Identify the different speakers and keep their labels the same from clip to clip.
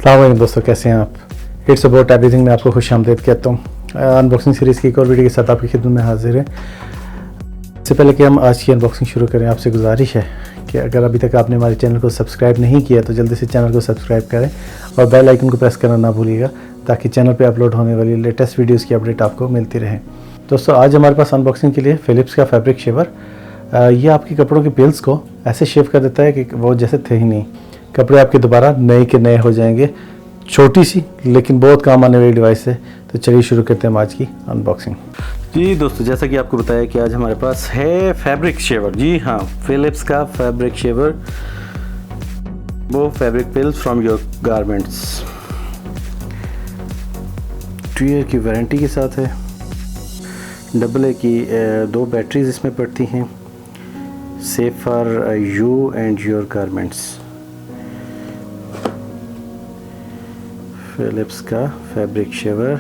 Speaker 1: अस्सलाम दोस्तों, कैसे हैं आप। इट्स अबाउट एवरीथिंग में आपको खुशामदीद कहता हूँ। अनबॉक्सिंग सीरीज़ की एक और वीडियो के साथ आपकी खिदमत में हाजिर है। इससे पहले कि हम आज की अनबॉक्सिंग शुरू करें, आपसे गुजारिश है कि अगर अभी तक आपने हमारे चैनल को सब्सक्राइब नहीं किया तो जल्दी से चैनल को सब्सक्राइब करें और बेल आइकन को प्रेस करना ना भूलिएगा, ताकि चैनल पर अपलोड होने वाली लेटेस्ट वीडियोज़ की अपडेट आपको मिलती रहे। दोस्तों, आज हमारे पास अनबॉक्सिंग के लिए फ़िलिप्स का फैब्रिक शेवर। ये आपके कपड़ों के पिल्स को ऐसे शेव कर देता है कि वो जैसे थे ही नहीं। कपड़े आपके दोबारा नए के नए हो जाएंगे। छोटी सी लेकिन बहुत काम आने वाली डिवाइस है। तो चलिए शुरू करते हैं आज की अनबॉक्सिंग। जी दोस्तों, जैसा कि आपको बताया कि आज हमारे पास है फैब्रिक शेवर। जी हाँ, फ़िलिप्स का फैब्रिक शेवर, वो fabric pills from your garments. 2 year की वारंटी के साथ है। AA की 2 बैटरीज इसमें पड़ती हैं। Safe for you and your garments. Philips का फैब्रिक शेवर,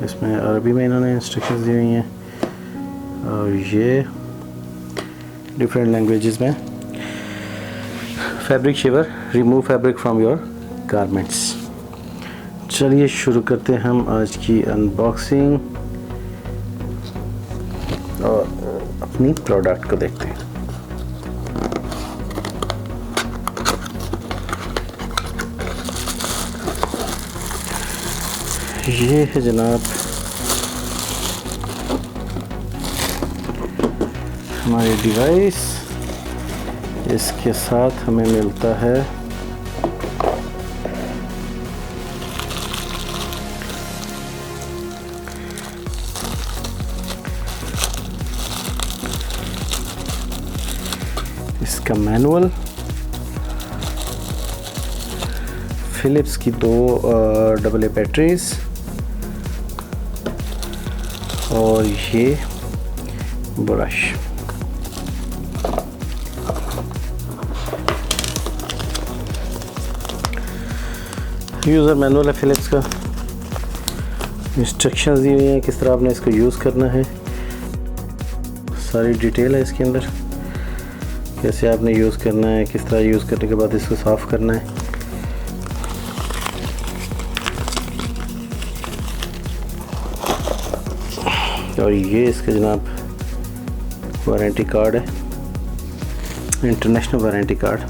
Speaker 1: इसमें अरबी में इन्होंने इंस्ट्रक्शंस दी हुई हैं और ये डिफरेंट लैंग्वेजेस में। Fabric shaver, remove fabric from your garments. चलिए शुरू करते हैं हम आज की अनबॉक्सिंग और अपनी प्रोडक्ट को देखते हैं। ये है जनाब हमारी डिवाइस। इसके साथ हमें मिलता है इसका मैनुअल, फ़िलिप्स की 2 AA बैटरीज और ये ब्रश। यूज़र मैनुअल है फ़िलिप्स का। इंस्ट्रक्शंस दी हुई हैं किस तरह आपने इसको यूज़ करना है। सारी डिटेल है इसके अंदर, कैसे आपने यूज़ करना है, किस तरह यूज़ करने के बाद इसको साफ़ करना है। और ये इसका जनाब वारंटी कार्ड है, इंटरनेशनल वारंटी कार्ड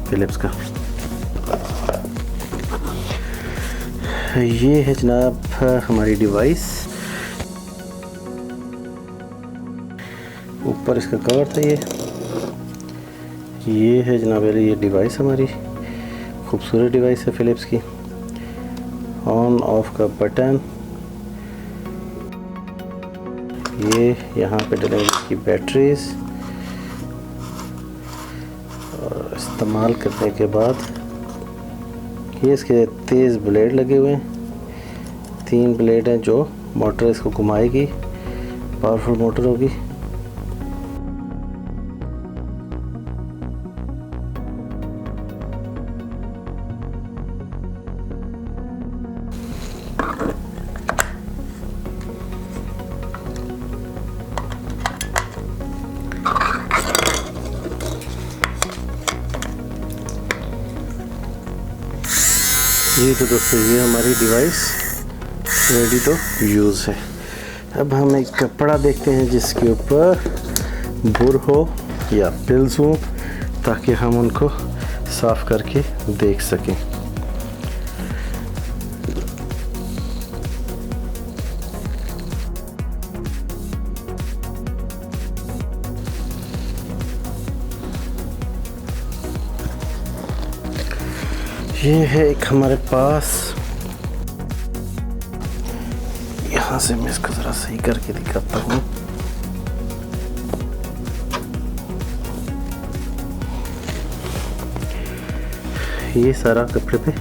Speaker 1: फ़िलिप्स का। ये है जनाब हमारी डिवाइस। ऊपर इसका कवर था। ये है जनाब ये डिवाइस हमारी, खूबसूरत डिवाइस है फ़िलिप्स की। ऑन ऑफ का बटन, ये यहाँ पे डलेंगे इसकी बैटरीज और इस्तेमाल करने के बाद ये इसके तेज़ ब्लेड लगे हुए हैं। 3 ब्लेड हैं जो मोटर इसको घुमाएगी, पावरफुल मोटर होगी। ये तो दोस्तों ये हमारी डिवाइस रेडी टू यूज़ है। अब हम एक कपड़ा देखते हैं जिसके ऊपर बुर हो या पिल्स हो, ताकि हम उनको साफ़ करके देख सकें। ये है एक हमारे पास, यहाँ से मैं इसको ज़रा सही करके दिखाता हूँ। ये सारा कपड़े पे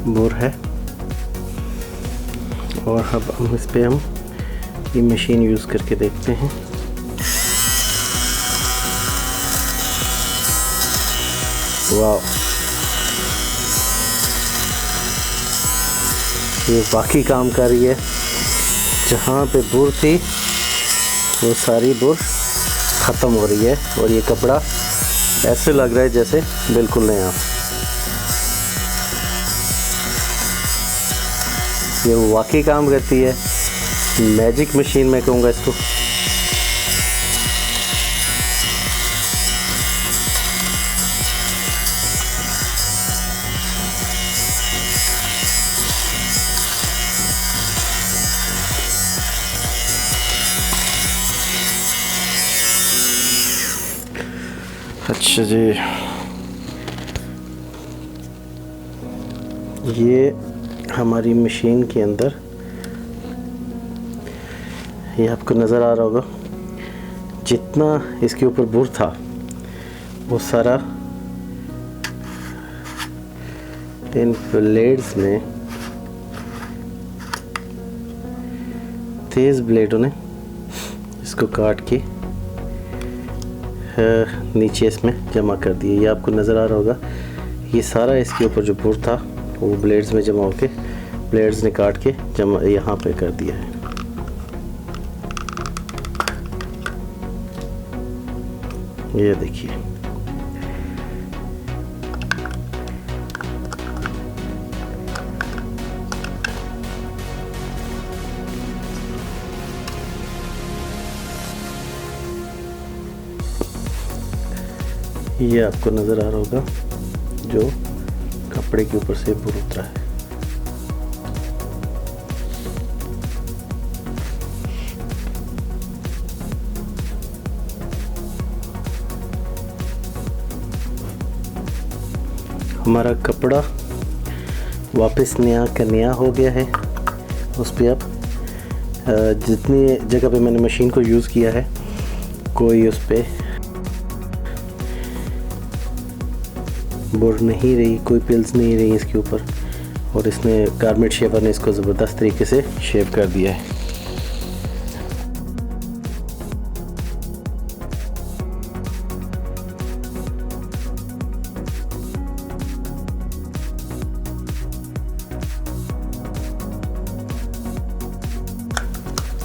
Speaker 1: बोर है और अब हम इस पे ये मशीन यूज़ करके देखते हैं। वाह, ये बाकी काम कर रही है। जहाँ पे बुर थी वो सारी बुर ख़त्म हो रही है और ये कपड़ा
Speaker 2: ऐसे लग रहा है जैसे बिल्कुल नया। ये वाकई काम करती है, मैजिक मशीन मैं कहूँगा इसको। अच्छा जी, ये हमारी मशीन के अंदर, ये आपको नज़र आ रहा होगा, जितना इसके ऊपर बुर था वो सारा इन ब्लेड्स में, तेज़ ब्लेडों ने इसको काट के नीचे इसमें जमा कर दिए। ये आपको नज़र आ रहा होगा, ये सारा इसके ऊपर जो बुर था वो ब्लेड्स में जमा होके ब्लेड्स ने काट के जमा यहाँ पे कर दिया है। ये देखिए, ये आपको नज़र आ रहा होगा जो कपड़े के ऊपर से बुर उतरा है। हमारा कपड़ा वापस नया का नया हो गया है। उस पर अब जितनी जगह पे मैंने मशीन को यूज़ किया है, कोई उस पर बुर नहीं रही, कोई पिल्स नहीं रही इसके ऊपर, और इसने गारमेंट शेवर ने इसको ज़बरदस्त तरीके से शेव कर दिया है।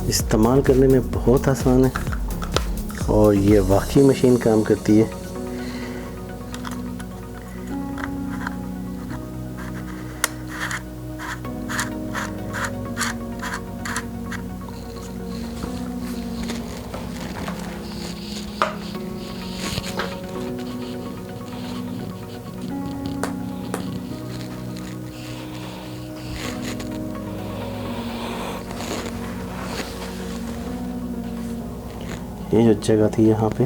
Speaker 2: इस्तेमाल करने में बहुत आसान है और ये वाकई मशीन काम करती है। ये जो जगह थी यहाँ पे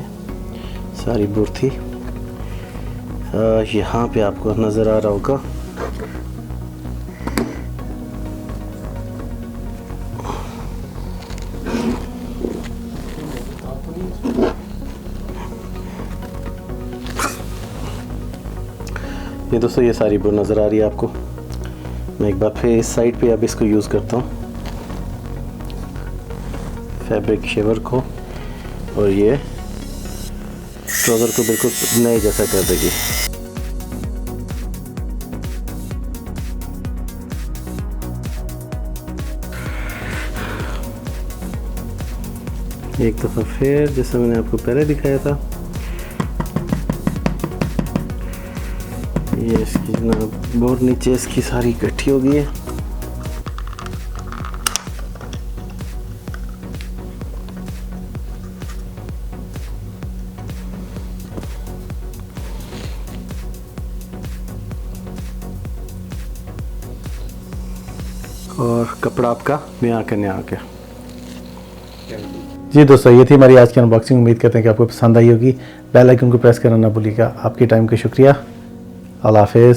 Speaker 2: सारी बुर थी, यहाँ पे आपको नज़र आ रहा होगा ये दोस्तों, ये सारी बुर नज़र आ रही है आपको। मैं एक बार फिर इस साइड पे अब इसको यूज़ करता हूँ, फैब्रिक शेवर को, और ये ट्राउज़र को बिल्कुल नए जैसा कर देगी। एक दफ़ा फिर जैसा मैंने आपको पहले दिखाया था, ये इसकी जनाब बहुत नीचे इसकी सारी इकट्ठी हो गई है। और कपड़ा आपका नया के नया आ गया।
Speaker 1: जी दोस्तों, ये थी हमारी आज की अनबॉक्सिंग। उम्मीद करते हैं कि आपको पसंद आई होगी। बेल आइकन को प्रेस करना ना भूलिएगा। आपके टाइम का शुक्रिया। अल्लाह हाफिज़।